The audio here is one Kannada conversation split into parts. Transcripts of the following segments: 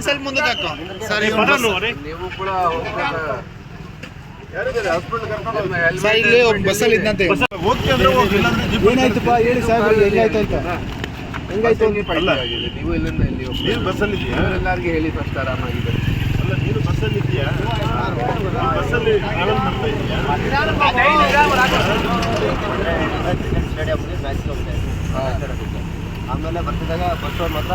ಸ್ವಲ್ಪ ಮುಂದೆ ಹಾಕೋ ಸರ್. ನೀವು ಕೂಡ ಸರ್ ಇಲ್ಲಿ ಬಸ್ಸಲ್ಲಿ ಇದ್ದಂತೆ ಏನಾಯ್ತಪ್ಪ ಹೇಳಿ ಸಾಹೇಬ್ರಿಗೆ ಹೆಂಗಾಯ್ತು ಅಂತ. ಹೆಂಗಾಯ್ತು ನೀವು ಇಲ್ಲಿಂದ ಇಲ್ಲಿ ಬಸ್ಸಲ್ಲಿ ಎಲ್ಲರಿಗೆ ಹೇಳಿ ಫಸ್ಟ್ ಆರಾಮಾಗಿದೆ. ಅಲ್ಲ ನೀನು ಬಸ್ಸಲ್ಲಿ ಇದೆಯಾ? ಬಸ್ಸಲ್ಲಿ ಟ್ರಾವೆಲ್ ಮಾಡ್ತಾ ಇದೆಯಾ? ಆಮೇಲೆ ಬರ್ತಿದ್ದಾಗ ಬಸ್ ಮಾತ್ರ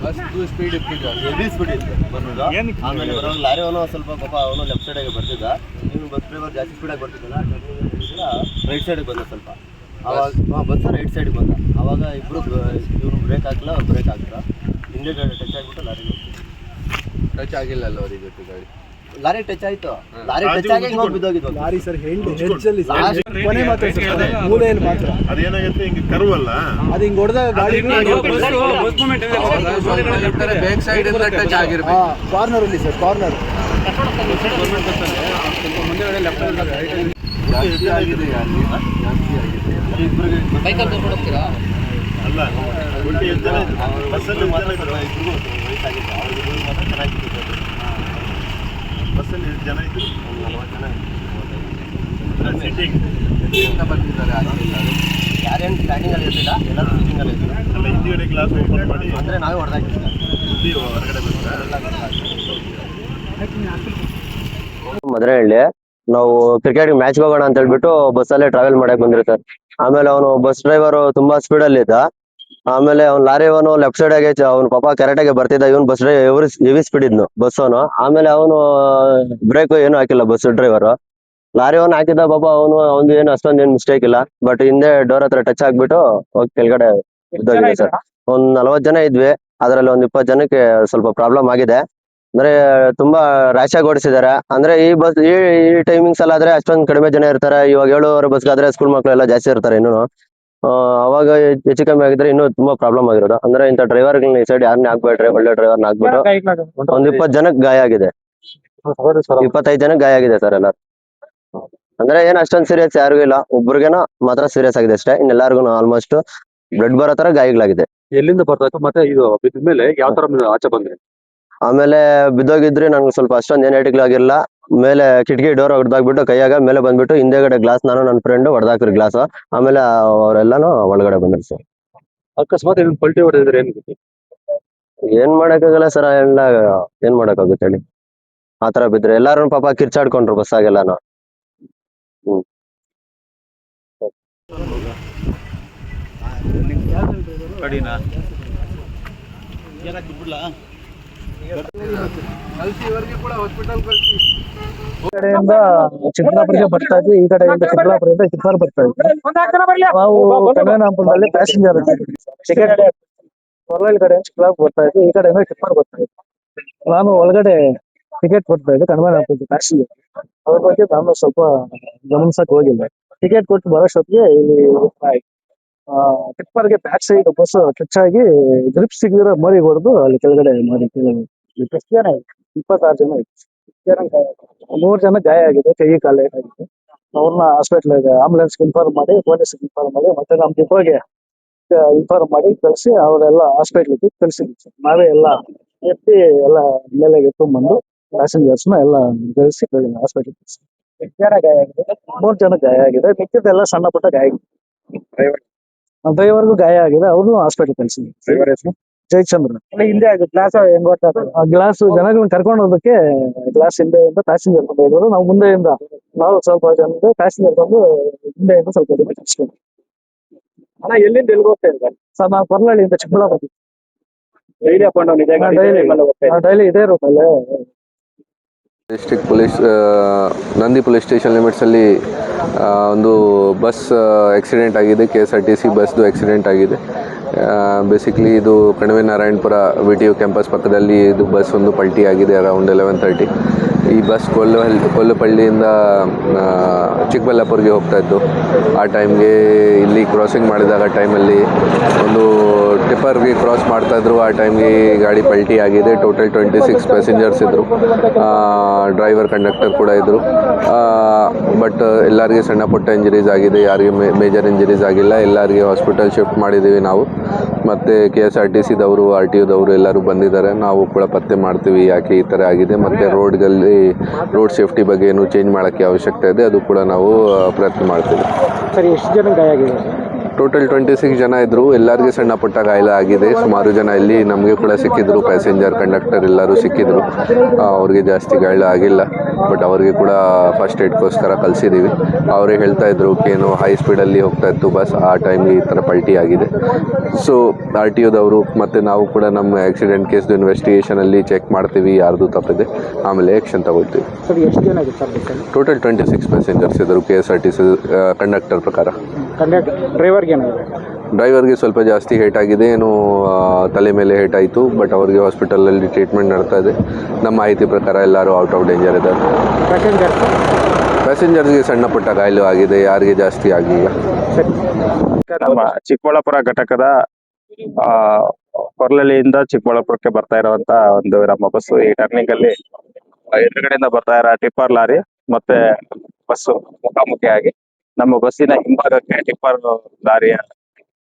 ಬಸ್ ಸ್ಪೀಡ್ ಇರ್ತಿದ್ದ, ಹೆವಿ ಸ್ಪೀಡ್ ಇತ್ತು ಬರೋದು. ಆಮೇಲೆ ಬರೋದು ಲಾರಿ ಅವನು ಸ್ವಲ್ಪ ಪಾಪ ಅವನು ಲೆಫ್ಟ್ ಸೈಡಿಗೆ ಬರ್ತಿದ್ದ. ಇನ್ನು ಬಸ್ ಡ್ರೈವರ್ ಜಾಸ್ತಿ ಸ್ಪೀಡಾಗಿ ಬರ್ತಿದ್ದಲ್ಲ, ರೈಟ್ ಸೈಡಿಗೆ ಬಂದ ಸ್ವಲ್ಪ. ಅವಾಗ ಬಸ್ ರೈಟ್ ಸೈಡಿಗೆ ಬಂದ. ಆವಾಗ ಇವರು ಬ್ರೇಕ್ ಹಾಕಿಲ್ಲ, ಅವ್ರು ಬ್ರೇಕ್ ಹಾಕಿಲ್ಲ. ಹಿಂದೆ ಗಾಡಿ ಟಚ್ ಆಗಿಬಿಟ್ಟು ಲಾರಿ ಟಚ್ ಆಗಿಲ್ಲ ಅಲ್ಲ ಅವರಿಗೆ ಗಾಡಿ. ಲಾರಿ ಟಚ್ ಆಯ್ತು, ಲಾರಿ ಟಚ್ ಆಗಿ ಬಿದ್ದೋಗಿದ್ದು ಲಾರಿ ಸರ್. ಮೂಲೆಯಲ್ಲಿ ಮಾತ್ರ ಅದೇನಾಗುತ್ತೆ, ಹಿಂಗೆ ಕರ್ವ್ ಅಲ್ಲ ಅದು, ಹಿಂಗೆ ಹೊಡೆದಾಗ ಗಾಡಿ ಬ್ಯಾಕ್ ಸೈಡ್ ಇಂದ ಟಚ್ ಆಗಿರ್ಬೇಕು. ಕಾರ್ನರ್ ಅಲ್ಲಿ ಸರ್, ಕಾರ್ನರ್ ಸ್ವಲ್ಪ ಮುಂದೆಗಡೆ ಲೆಫ್ಟ್ ಜಾಸ್ತಿ ಆಗಿದೆ. ಬೈಕಲ್ಲಿ ಕರ್ಕೊಂಡು ಹೋಗ್ತೀರಾ? ಅಲ್ಲ, ಬಸ್ಸಲ್ಲಿ ಬಸ್ಸಲ್ಲಿ ಜನ ಇದ್ರು, 40 ಜನ ಬರ್ತಿದ್ದಾರೆ. ಯಾರೇನು ಸ್ಟ್ಯಾಂಡಿಂಗಲ್ಲಿ ಇರಲಿಲ್ಲ, ಎಲ್ಲರೂ ಸೀಟಿಂಗಲ್ಲಿ ಇದ್ರು. ಅಲ್ಲ, ಹಿಂದಿಗಡೆ ಗ್ಲಾಸ್ ಓಪನ್ ಮಾಡಿ ಅಂದರೆ ನಾವೇ ಹೊಡೆದಾಕಿದ್ದೆ. ಹೊರಗಡೆ ಮಧುರಹಳ್ಳಿ ನಾವು ಕ್ರಿಕೆಟ್ ಮ್ಯಾಚ್ ಹೋಗೋಣ ಅಂತ ಹೇಳ್ಬಿಟ್ಟು ಬಸ್ಸಲ್ಲೇ ಟ್ರಾವೆಲ್ ಮಾಡಕ್ ಬಂದಿರ್ತಾರೆ. ಆಮೇಲೆ ಅವನು ಬಸ್ ಡ್ರೈವರು ತುಂಬಾ ಸ್ಪೀಡಲ್ಲಿ ಇದ್ದ. ಆಮೇಲೆ ಅವ್ನು ಲಾರಿ ಅವನು ಲೆಫ್ಟ್ ಸೈಡ್ ಆಗಿ ಅವ್ನು ಪಾಪ ಕರೆಕ್ಟಾಗಿ ಬರ್ತಿದ್ದ. ಇವನು ಬಸ್ ಡ್ರೈವರ್ ಹೆವಿ ಸ್ಪೀಡ್ ಇದ್ನು ಬಸ್ ಅವನು. ಆಮೇಲೆ ಅವನು ಬ್ರೇಕ್ ಏನು ಹಾಕಿಲ್ಲ ಬಸ್ ಡ್ರೈವರ್. ಲಾರಿ ಅವನು ಹಾಕಿದ್ದ ಪಾಪ ಅವನು ಏನು ಅಷ್ಟೊಂದು ಏನು ಮಿಸ್ಟೇಕ್ ಇಲ್ಲ. ಬಟ್ ಹಿಂದೆ ಡೋರ್ ಹತ್ರ ಟಚ್ ಆಗ್ಬಿಟ್ಟು ಹೋಗಿ ಕೆಳಗಡೆ ಬಿದ್ದೋಗಿದೆ ಸರ್. ಒಂದ್ 40 ಜನ ಇದ್ವಿ, ಅದರಲ್ಲಿ ಒಂದ್ 20 ಜನಕ್ಕೆ ಸ್ವಲ್ಪ ಪ್ರಾಬ್ಲಮ್ ಆಗಿದೆ. ಅಂದ್ರೆ ತುಂಬಾ ರ್ಯಾಶ್ ಆಗಿ ಓಡಿಸಿದ್ದಾರೆ. ಅಂದ್ರೆ ಈ ಬಸ್ ಈ ಟೈಮಿಂಗ್ಸ್ ಅಲ್ಲಿ ಆದ್ರೆ ಅಷ್ಟೊಂದು ಕಡಿಮೆ ಜನ ಇರ್ತಾರೆ. ಇವಾಗ 7:30 ಬಸ್ಗೆ ಆದ್ರೆ ಸ್ಕೂಲ್ ಮಕ್ಕಳು ಎಲ್ಲ ಜಾಸ್ತಿ ಇರ್ತಾರೆ. ಇನ್ನೂ ಅವಾಗ ಹೆಚ್ಚು ಕಮ್ಮಿ ಆಗಿದ್ರೆ ಇನ್ನೂ ತುಂಬಾ ಪ್ರಾಬ್ಲಮ್ ಆಗಿರೋದು. ಅಂದ್ರೆ ಇಂಥ ಡ್ರೈವರ್ ಈ ಸೈಡ್ ಯಾರನ್ನೇ ಹಾಕ್ಬೇಡ್ರಿ, ಒಳ್ಳೆ ಡ್ರೈವರ್ನ ಹಾಕ್ಬಿಟ್ಟು. ಒಂದ್ 20 ಜನಕ್ಕೆ ಗಾಯ ಆಗಿದೆ, 25 ಜನಕ್ಕೆ ಗಾಯ ಆಗಿದೆ ಸರ್ ಎಲ್ಲರೂ. ಅಂದ್ರೆ ಏನ್ ಅಷ್ಟೊಂದು ಸೀರಿಯಸ್ ಯಾರಿಗೂ ಇಲ್ಲ, ಒಬ್ರಿಗೇನೋ ಮಾತ್ರ ಸೀರಿಯಸ್ ಆಗಿದೆ ಅಷ್ಟೇ. ಇನ್ನೆಲ್ಲರಿಗೂ ಆಲ್ಮೋಸ್ಟ್ ಬ್ಲಡ್ ಬರೋ ತರ ಗಾಯಗಳಾಗಿದೆ. ಎಲ್ಲಿಂದ ಬರ್ತಾ ಮತ್ತೆ ಇದು ಬಿದ್ಮೇಲೆ ಯಾವ ತರ ಆಚೆ ಬಂದ್ರಿ? ಆಮೇಲೆ ಬಿದ್ದೋಗಿದ್ರಿ, ನನ್ಗೆ ಸ್ವಲ್ಪ ಅಷ್ಟೊಂದು ಏನ್ ಏಟಿಗಳಾಗಿಲ್ಲ. ಮೇಲೆ ಕಿಟಕಿ ಡೋರ್ ಹೊಡೆದಾಗ್ಬಿಟ್ಟು ಕೈಯಾಗ ಮೇಲೆ ಬಂದ್ಬಿಟ್ಟು ಹಿಂದೆಗಡೆ ಗ್ಲಾಸ್ ನಾನು ನನ್ನ ಫ್ರೆಂಡ್ ಹೊಡೆದಾಕ್ರಿ ಗ್ಲಾಸ್. ಆಮೇಲೆ ಅವರೆಲ್ಲಾನು ಒಳಗಡೆ ಬಂದ್ರಿ ಸರ್. ಅಕಸ್ಮಾತ್ ಪಲ್ಟಿ ಹೊಡೆದಿದ್ರೆ ಏನ್ ಮಾಡಕ್ಕಾಗಲ್ಲ ಸರ್, ಎಲ್ಲ ಏನ್ ಮಾಡಕ್ಕಾಗುತ್ತೆ ಹೇಳಿ. ಆತರ ಬಿದ್ರೆ ಎಲ್ಲಾರು ಪಾಪ ಕಿರ್ಚಾಡ್ಕೊಂಡ್ರು ಬಸ್ಸಾಗೆಲ್ಲಾನು. ಕಡೆಯಿಂದ ಚಿಕ್ಕಬಳ್ಳಾಪುರಕ್ಕೆ ಬರ್ತಾ ಇದ್ವಿ, ಈ ಕಡೆಯಿಂದ ಚಿಕ್ಕಬಳ್ಳಾಪುರದಿಂದ ಚಿಕ್ಕಬಳ್ಳಾಪುರ ಬರ್ತಾ ಇದ್ವಿ. ನಾವು ಕನ್ವೇನಾಪುರದಲ್ಲಿ ಪ್ಯಾಸೆಂಜರ್ ಟಿಕೆಟ್ ಹೊರಗಡೆ ಕಡೆ ಚಿಕ್ಕಬಳ್ಳಾಪುರ ಬರ್ತಾ ಇದ್ವಿ, ಈ ಕಡೆಯಿಂದ ಚಿಕ್ಕಬಳ್ಳಾಪುರ ಬರ್ತಾ ಇದ್ವಿ. ನಾನು ಒಳಗಡೆ ಟಿಕೆಟ್ ಕೊಡ್ತಾ ಇದ್ದೆ ಕನ್ವೇನಾಪುರದ ಪ್ಯಾಸೆಂಜರ್. ಅದ್ರ ಬಗ್ಗೆ ನಾನು ಸ್ವಲ್ಪ ಗಮನಿಸಕ್ ಹೋಗಿಲ್ಲ. ಟಿಕೆಟ್ ಕೊಟ್ಟು ಬರೋಷ್ಟೊತ್ತಿಗೆ ಇಲ್ಲಿ ಟಿಪ್ಪರ್ಗೆ ಬ್ಯಾಕ್ ಸೈಡ್ ಬಸ್ ಟಚ್ ಆಗಿ ಗ್ರಿಪ್ ಸಿಗದಿರೋ ಮರಿ ಹೊಡೆದು ಅಲ್ಲಿ ಕೆಳಗಡೆ ಮರಿ ಎಷ್ಟು ಜನ ಇತ್ತು? 26 ಜನ ಇತ್ತು. 3 ಜನ ಗಾಯ ಆಗಿದೆ, ಕೈ ಕಾಲು ಏಟಾಗಿದೆ. ಅವ್ರನ್ನ ಹಾಸ್ಪಿಟ್ಲಿಗೆ ಆಂಬುಲೆನ್ಸ್ ಇನ್ಫಾರ್ಮ್ ಮಾಡಿ, ಪೊಲೀಸ್ ಇನ್ಫಾರ್ಮ್ ಮಾಡಿ, ಮತ್ತೆ ನಮ್ಮ ಡಿಪೋಗೆ ಇನ್ಫಾರ್ಮ್ ಮಾಡಿ ಕಳಿಸಿ ಅವರೆಲ್ಲ ಹಾಸ್ಪಿಟ್ಲಿಗೆ ಕಳಿಸಿದ್ವಿ. ನಾವೇ ಎಲ್ಲ ಎತ್ತಿ ಎಲ್ಲ ಮೇಲೆ ಎತ್ಕೊಂಡ್ಬಂದು ಪ್ಯಾಸೆಂಜರ್ಸ್ನ ಎಲ್ಲ ಕಳಿಸಿ ಹಾಸ್ಪಿಟ್ಲಿಗೆ ಕಳಿಸಿ. 3 ಜನ ಗಾಯ ಆಗಿದೆ, ಮಿಕ್ಕಿದ್ದೆಲ್ಲ ಸಣ್ಣ ಪುಟ್ಟ ಗಾಯ ಆಗಿದೆ. ಡ್ರೈವರ್ಗೂ ಗಾಯ ಆಗಿದೆ, ಅವ್ರನ್ನು ಹಾಸ್ಪಿಟಲ್ ಕಳಿಸಿದ್ವಿ. ಜಯಚಂದ್ರ ಹಿಂದೆ ಗ್ಲಾಸ್ ಹೆಂಗ್ ಗ್ಲಾಸ್ ಜನಗಳನ್ನ ಕರ್ಕೊಂಡು ಹೋಗೋದಕ್ಕೆ ಗ್ಲಾಸ್ ಹಿಂದೆಯಿಂದ ಪ್ಯಾಸೆಂಜರ್ ಬಂದು ಹೋದ್ರು. ನಾವು ಮುಂದೆಯಿಂದ ನಾವು ಸ್ವಲ್ಪ ಜನ ಪ್ಯಾಸೆಂಜರ್ ಬಂದು ಹಿಂದೆಯಿಂದ ಸ್ವಲ್ಪ ಕಳಿಸ್ಕೊಂಡು. ಎಲ್ಲಿಂದ ಎಲ್ಲಿಗೆ ಹೋಗ್ತಾ ಇದ್ದಾರೆ ಸರ್? ನಾವು ಕೊರ್ಲಹಳ್ಳಿಯಿಂದ ಚಿಕ್ಕಬಳ್ಳಾಪುರ ಡೈಲಿ ಇದೇ ರೂಟ್ ಅಲ್ಲೇ. District police Nandi police station ಲಿಮಿಟ್ಸಲ್ಲಿ ಒಂದು ಬಸ್ ಆಕ್ಸಿಡೆಂಟ್ ಆಗಿದೆ. KSRTC ಬಸ್ದು ಆಕ್ಸಿಡೆಂಟ್ ಆಗಿದೆ. ಬೇಸಿಕ್ಲಿ ಇದು ಕಣಿವೆ ನಾರಾಯಣಪುರ VTU ಕ್ಯಾಂಪಸ್ ಪಕ್ಕದಲ್ಲಿ ಇದು ಬಸ್ ಒಂದು ಪಲ್ಟಿ ಆಗಿದೆ ಅರೌಂಡ್ 11:30. ಈ ಬಸ್ ಕೊಲ್ಲಪಳ್ಳಿಯಿಂದ ಚಿಕ್ಕಬಳ್ಳಾಪುರ್ಗೆ ಹೋಗ್ತಾ ಇತ್ತು. ಆ ಟೈಮ್ಗೆ ಇಲ್ಲಿ ಕ್ರಾಸಿಂಗ್ ಮಾಡಿದಾಗ ಟೈಮಲ್ಲಿ ಒಂದು ಟಿಪ್ಪರ್ಗೆ ಕ್ರಾಸ್ ಮಾಡ್ತಾಯಿದ್ರು. ಆ ಟೈಮ್ಗೆ ಗಾಡಿ ಪಲ್ಟಿ ಆಗಿದೆ. ಟೋಟಲ್ 26 ಪ್ಯಾಸೆಂಜರ್ಸ್ ಇದ್ದರು, ಡ್ರೈವರ್ ಕಂಡಕ್ಟರ್ ಕೂಡ ಇದ್ದರು. ಬಟ್ ಎಲ್ಲರಿಗೆ ಸಣ್ಣ ಪುಟ್ಟ ಇಂಜರೀಸ್ ಆಗಿದೆ, ಯಾರಿಗೆ ಮೇಜರ್ ಇಂಜರೀಸ್ ಆಗಿಲ್ಲ. ಎಲ್ಲರಿಗೆ ಹಾಸ್ಪಿಟಲ್ ಶಿಫ್ಟ್ ಮಾಡಿದ್ದೀವಿ ನಾವು. ಮತ್ತು KSRTCದವರು RTOದವರು ಎಲ್ಲರೂ ಬಂದಿದ್ದಾರೆ. ನಾವು ಕೂಡ ಪತ್ತೆ ಮಾಡ್ತೀವಿ ಯಾಕೆ ಈ ಥರ ಆಗಿದೆ, ಮತ್ತು ರೋಡ್ ಸೇಫ್ಟಿ ಬಗ್ಗೆ ಏನು ಚೇಂಜ್ ಮಾಡೋಕ್ಕೆ ಅವಶ್ಯಕತೆ ಇದೆ, ಅದು ಕೂಡ ನಾವು ಪ್ರಯತ್ನ ಮಾಡ್ತೀವಿ. ಸರಿ, ಎಷ್ಟು ಜನ ಗಾಯ ಆಗಿದೆ? ಟೋಟಲ್ 26 ಜನ ಇದ್ದರು. ಎಲ್ಲರಿಗೆ ಸಣ್ಣ ಪುಟ್ಟ ಗಾಯ ಆಗಿದೆ. ಸುಮಾರು ಜನ ಇಲ್ಲಿ ನಮಗೆ ಕೂಡ ಸಿಕ್ಕಿದ್ರು, ಪ್ಯಾಸೆಂಜರ್ ಕಂಡಕ್ಟರ್ ಎಲ್ಲರೂ ಸಿಕ್ಕಿದ್ರು. ಅವ್ರಿಗೆ ಜಾಸ್ತಿ ಗಾಯ ಆಗಿಲ್ಲ, ಬಟ್ ಅವ್ರಿಗೆ ಕೂಡ ಫಸ್ಟ್ ಏಡ್ಗೋಸ್ಕರ ಕಳಿಸಿದ್ದೀವಿ. ಅವರೇ ಹೇಳ್ತಾ ಇದ್ರು ಏನು ಹೈ ಸ್ಪೀಡಲ್ಲಿ ಹೋಗ್ತಾ ಇತ್ತು ಬಸ್, ಆ ಟೈಮ್ಗೆ ಈ ಥರ ಪಲ್ಟಿ ಆಗಿದೆ. ಸೊ RTOದವರು ಮತ್ತು ನಾವು ಕೂಡ ನಮ್ಮ ಆಕ್ಸಿಡೆಂಟ್ ಕೇಸ್ದು ಇನ್ವೆಸ್ಟಿಗೇಷನಲ್ಲಿ ಚೆಕ್ ಮಾಡ್ತೀವಿ ಯಾರ್ದು ತಪ್ಪಿದೆ, ಆಮೇಲೆ ಆ್ಯಕ್ಷನ್ ತಗೊಳ್ತೀವಿ. ಸರ್, ಎಷ್ಟು ಜನ ಇದೆ ಸರ್? ಟೋಟಲ್ 26 ಪ್ಯಾಸೆಂಜರ್ಸ್ ಇದ್ದರು KSRTC ಕಂಡಕ್ಟರ್ ಪ್ರಕಾರ. ಡ್ರೈವರ್ಗೆ ಸ್ವಲ್ಪ ಜಾಸ್ತಿ ಹೇಟ್ ಆಗಿದೆ, ಏನು ತಲೆ ಮೇಲೆ ಹೇಟ್ ಆಯಿತು. ಬಟ್ ಅವ್ರಿಗೆ ಹಾಸ್ಪಿಟಲಲ್ಲಿ ಟ್ರೀಟ್ಮೆಂಟ್ ನಡ್ತಾ ಇದೆ. ನಮ್ಮ ಮಾಹಿತಿ ಪ್ರಕಾರ ಎಲ್ಲರೂ ಔಟ್ ಆಫ್ ಡೇಂಜರ್ ಇದ್ದಾರೆ. ಪ್ಯಾಸೆಂಜರ್ಸ್ಗೆ ಸಣ್ಣ ಪುಟ್ಟ ಗಾಯ ಆಗಿದೆ, ಯಾರಿಗೆ ಜಾಸ್ತಿ ಆಗಿಲ್ಲ. ನಮ್ಮ ಚಿಕ್ಕಬಳ್ಳಾಪುರ ಘಟಕದ ಕೊರ್ಲಹಳ್ಳಿಯಿಂದ ಚಿಕ್ಕಬಳ್ಳಾಪುರಕ್ಕೆ ಬರ್ತಾ ಇರುವಂತ ಒಂದು ನಮ್ಮ ಬಸ್ ಈ ಟರ್ನಿಂಗ್ ಅಲ್ಲಿ ಎದುರುಗಡೆಯಿಂದ ಬರ್ತಾ ಇರೋ ಟಿಪ್ಪರ್ ಲಾರಿ ಮತ್ತೆ ಬಸ್ಸು ಮುಖಾಮುಖಿಯಾಗಿ ನಮ್ಮ ಬಸ್ಸಿನ ಹಿಂಭಾಗಕ್ಕೆ ಟಿಪ್ಪರ್ ಲಾರಿಯ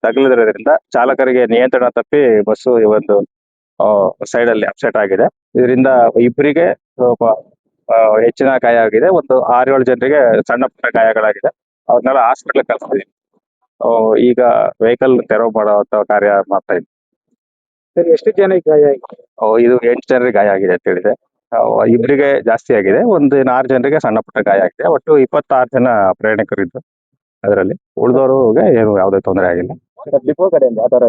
ತಗುಲಿದ್ರಿಂದ ಚಾಲಕರಿಗೆ ನಿಯಂತ್ರಣ ತಪ್ಪಿ ಬಸ್ಸು ಈ ಒಂದು ಸೈಡ್ ಅಲ್ಲಿ ಅಪ್ಸೆಟ್ ಆಗಿದೆ. ಇದರಿಂದ ಇಬ್ಬರಿಗೆ ಹೆಚ್ಚಿನ ಗಾಯ ಆಗಿದೆ. ಒಂದು 6-7 ಜನರಿಗೆ ಸಣ್ಣ ಪುಟ್ಟ ಗಾಯಗಳಾಗಿದೆ. ಅವ್ರನ್ನೆಲ್ಲ ಹಾಸ್ಪಿಟಲ್ ಕಳಿಸ್ತೀವಿ. ಈಗ ವೆಹಿಕಲ್ ತೆರವು ಮಾಡುವಂತ ಕಾರ್ಯ ಮಾಡ್ತಾ ಇದ್ವಿ. ಸರಿ, ಎಷ್ಟು ಜನಕ್ಕೆ ಗಾಯ ಆಗಿದೆ? ಇದು 8 ಜನರಿಗೆ ಗಾಯ ಆಗಿದೆ ಅಂತ ಹೇಳಿದೆ. ಇಬ್ಬರಿಗೆ ಜಾಸ್ತಿ ಆಗಿದೆ, ಒಂದು 6 ಜನರಿಗೆ ಸಣ್ಣ ಪುಟ್ಟ ಗಾಯ ಆಗಿದೆ. ಒಟ್ಟು 26 ಜನ ಪ್ರಯಾಣಿಕರಿದ್ದು ಅದರಲ್ಲಿ. ಉಳಿದವ್ರಿಗೆ ಏನು ಯಾವುದೇ ತೊಂದರೆ ಆಗಿಲ್ಲ. ಡಿಪೋ ಕಡೆಯಿಂದ ಆಧಾರ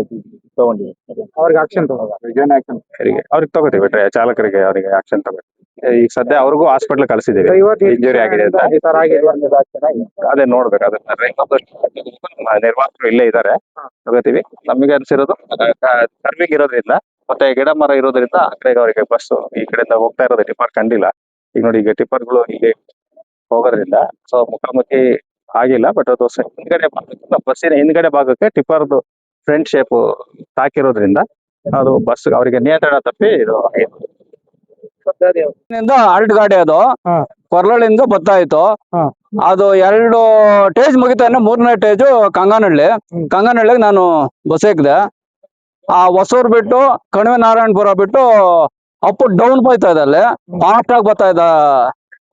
ತಗೊಂಡಿದ್ದೀವಿ, ಅವ್ರಿಗೆ ಆಕ್ಷನ್ ಅವ್ರಿಗೆ ತಗೋತೀವಿ. ಚಾಲಕರಿಗೆ ಅವರಿಗೆ ಆಕ್ಷನ್ ತಗೋತೀವಿ. ಈಗ ಸದ್ಯ ಅವ್ರಿಗೂ ಹಾಸ್ಪಿಟಲ್ ಕಳಿಸಿದೀವಿ, ಇಂಜುರಿ ಆಗಿದೆ ಅಂತ. ಅದೇ ನೋಡ್ಬೇಕು, ಅದನ್ನ ನಿರ್ವಾಹಕರು ಇಲ್ಲೇ ಇದ್ದಾರೆ, ತಗೋತೀವಿ. ನಮಗೆ ಅನ್ಸಿರೋದು ಕರ್ವಿಂಗ್ ಇರೋದ್ರಿಂದ ಮತ್ತೆ ಗಿಡ ಮರ ಇರೋದ್ರಿಂದ ಆ ಕಡೆಗೆ ಅವರಿಗೆ ಬಸ್ ಈ ಕಡೆಯಿಂದ ಹೋಗ್ತಾ ಇರೋದು ಟಿಪ್ಪರ್ ಕಂಡಿಲ್ಲ. ಈಗ ನೋಡಿ, ಈಗ ಟಿಪ್ಪರ್ಗಳು ಇಲ್ಲಿ ಹೋಗೋದ್ರಿಂದ ಸೊ ಮುಖಾಮುಖಿ ಆಗಿಲ್ಲ. ಬಟ್ ಅದು ಹಿಂದ್ಗಡೆ ಭಾಗಕ್ಕೆ, ಬಸ್ಸಿನ ಹಿಂದ್ಗಡೆ ಭಾಗಕ್ಕೆ ಟಿಪ್ಪರ್ದು ಫ್ರಂಟ್ ಶೇಪ್ ತಾಕಿರೋದ್ರಿಂದ ಅದು ಬಸ್ ಅವರಿಗೆ ನಿಯಂತ್ರಣ ತಪ್ಪಿ ಇದು ಅರಟ್ ಗಾಡಿ ಅದು ಕೊರ್ಲಹಳ್ಳಿಯಿಂದ ಬರ್ತಾ ಇತ್ತು. ಅದು 2 ಟೇಜ್ ಮುಗಿತಾನೆ, 3ನೇ ಟೇಜು ಕಂಗನಹಳ್ಳಿಗೆ ನಾನು ಬಸ್ ಹಾಕಿದೆ. ಆ ಹೊಸೂರು ಬಿಟ್ಟು ಕಣಿವೆ ನಾರಾಯಣಪುರ ಬಿಟ್ಟು ಅಪ್ ಡೌನ್ ಹೋಯ್ತಾ ಇದೆ, ಅಲ್ಲಿ ಫಾಸ್ಟ್ ಆಗಿ ಬರ್ತಾ ಇದ್ದ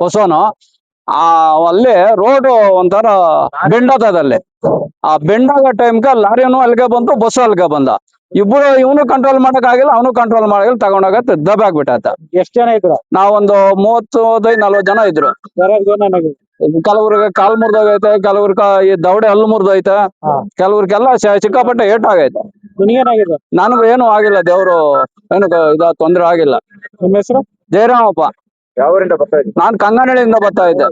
ಹೊಸನು. ಅಲ್ಲಿ ರೋಡ್ ಒಂಥರ ಬೆಂಡ್ ಆಗ್ತದೆ. ಅಲ್ಲಿ ಆ ಬೆಂಡ್ ಆಗೋ ಟೈಮ್ಗೆ ಲಾರಿನೂ ಅಲ್ಲಿಗೆ ಬಂತು, ಬಸ್ ಅಲ್ಲಿಗೆ ಬಂದ. ಇವನು ಕಂಟ್ರೋಲ್ ಮಾಡಕ್ ಆಗಿಲ್ಲ, ಅವನು ಕಂಟ್ರೋಲ್ ಮಾಡಾಗಿಲ್ಲ, ತಗೊಂಡೋಗತ್ತೆ ದಬ್ಬೆ ಆಗ್ಬಿಟ್ಟಾಯ್ತ. ಎಷ್ಟು ಜನ ಇದ್ರು? ನಾವೊಂದು 35-40 ಜನ ಇದ್ರು. ಕೆಲವ್ರಿಗೆ ಕಾಲ್ ಮುರಿದೋಗೈತೆ, ಕೆಲವ್ರಿಗೆ ಈ ದವಡೆ ಹಲ್ಲು ಮುರಿದೈತೆ, ಕೆಲವ್ರಿಗೆಲ್ಲ ಸಿಕ್ಕಾಪಟ್ಟೆ ಏಟ್ ಆಗೈತೆ. ನಿನಗೇನಾಗಿದೆ? ನನಗೂ ಏನು ಆಗಿಲ್ಲ, ದೇವ್ರು ಏನು ತೊಂದ್ರೆ ಆಗಿಲ್ಲ. ನಿಮ್ಮ ಹೆಸರು? ಜಯರಾಮಪ್ಪ. ಯಾವರಿಂದ ಬರ್ತಾ ಇದ್ದೀವಿ? ನಾನ್ ಕಂಗನಹಳ್ಳಿಯಿಂದ ಬರ್ತಾ ಇದ್ದೆ.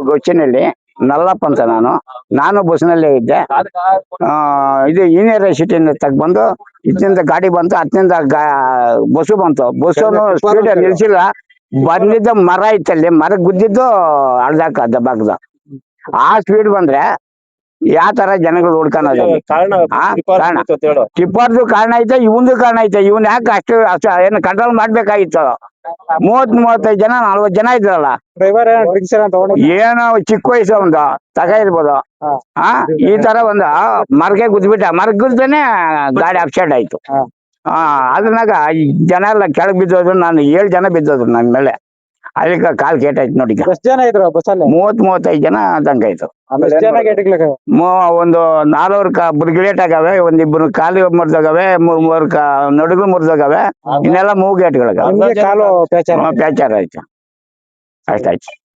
ಗೊಚ್ಚಿನಲ್ಲಿ ನಲ್ಲಪ್ಪ ಅಂತ ನಾನು ಬಸ್ನಲ್ಲೇ ಇದ್ದೆ. ಇದು ಯೂನಿವರ್ಸಿಟಿಯಿಂದ ಬಂದು ಇತ್ತಿಂದ ಗಾಡಿ ಬಂತು, ಹತ್ತಿಂದ ಬಸ್ಸು ಬಂತು. ಬಸ್ಸು ಸ್ಪೀಡ್ ನಿಲ್ಸಿಲ್ಲ, ಬಂದಿದ್ದ ಮರ ಇತ್ತಲ್ಲಿ, ಮರ ಗುದ್ದಿದ್ದು ಅಳ್ದಾಕ ದಬ್ಬಾಕ್ದ. ಆ ಸ್ಪೀಡ್ ಬಂದ್ರೆ ಯಾವ ತರ ಜನಗಳು ಹುಡ್ಕೊಳೋದು? ಟಿಪ್ಪರ್ದು ಕಾರಣ ಐತೆ, ಇವಂದು ಕಾರಣ ಐತೆ. ಇವನ್ ಯಾಕೆ ಅಷ್ಟು ಏನು ಕಂಟ್ರೋಲ್ ಮಾಡ್ಬೇಕಾಗಿತ್ತು? 30-35 ಜನ 40 ಜನ ಇದ್ರಲ್ಲ. ಡ್ರೈವರ್ ಏನೋ ಚಿಕ್ಕ ವಯಸ್ಸು ಒಂದು ಇರ್ಬೋದು. ಈ ತರ ಒಂದು ಮರಕ್ಕೆ ಗುದ್ಬಿಟ್ಟ, ಮರ ಗುದ್ದಾನೆ ಗಾಡಿ ಅಪ್ಸೆಟ್ ಆಯ್ತು. ಅದ್ರಾಗ ಈ ಜನ ಎಲ್ಲ ಕೆಳಗ್ ಬಿದ್ದೋದ್ರು. ನಾನು 7 ಜನ ಬಿದ್ದೋದ್ರು ನನ್ನ ಮೇಲೆ. ಅದಕ್ಕೆ ಕಾಲ್ ಕೇಟಾಯ್ತು ನೋಡಿ. ಎಷ್ಟು ಜನ ಇದ್ರು ಬಸ್ಸಲ್ಲಿ? 30-35 ಜನ ದಂಗಾಯ್ತು. ಎಷ್ಟು ಜನ ಗೇಟಿಗ್ಲಾಗ? ಒಂದು 4 ಬ್ರಿಗೇಟ್ ಆಗವೆ, ಒಂದಿಬ್ರು ಕಾಲು ಮುರಿದೋಗವೆ, 3 ನಡುಗು ಮುರಿದೋಗವೆ. ಇನ್ನೆಲ್ಲ 3 ಗೇಟ್ಗಳಾಗ ಕಾಲು ಪ್ಯಾಚರ್ ಪ್ಯಾಚರ್ ಆಯ್ತು. ಅಷ್ಟಾಯ್ತು.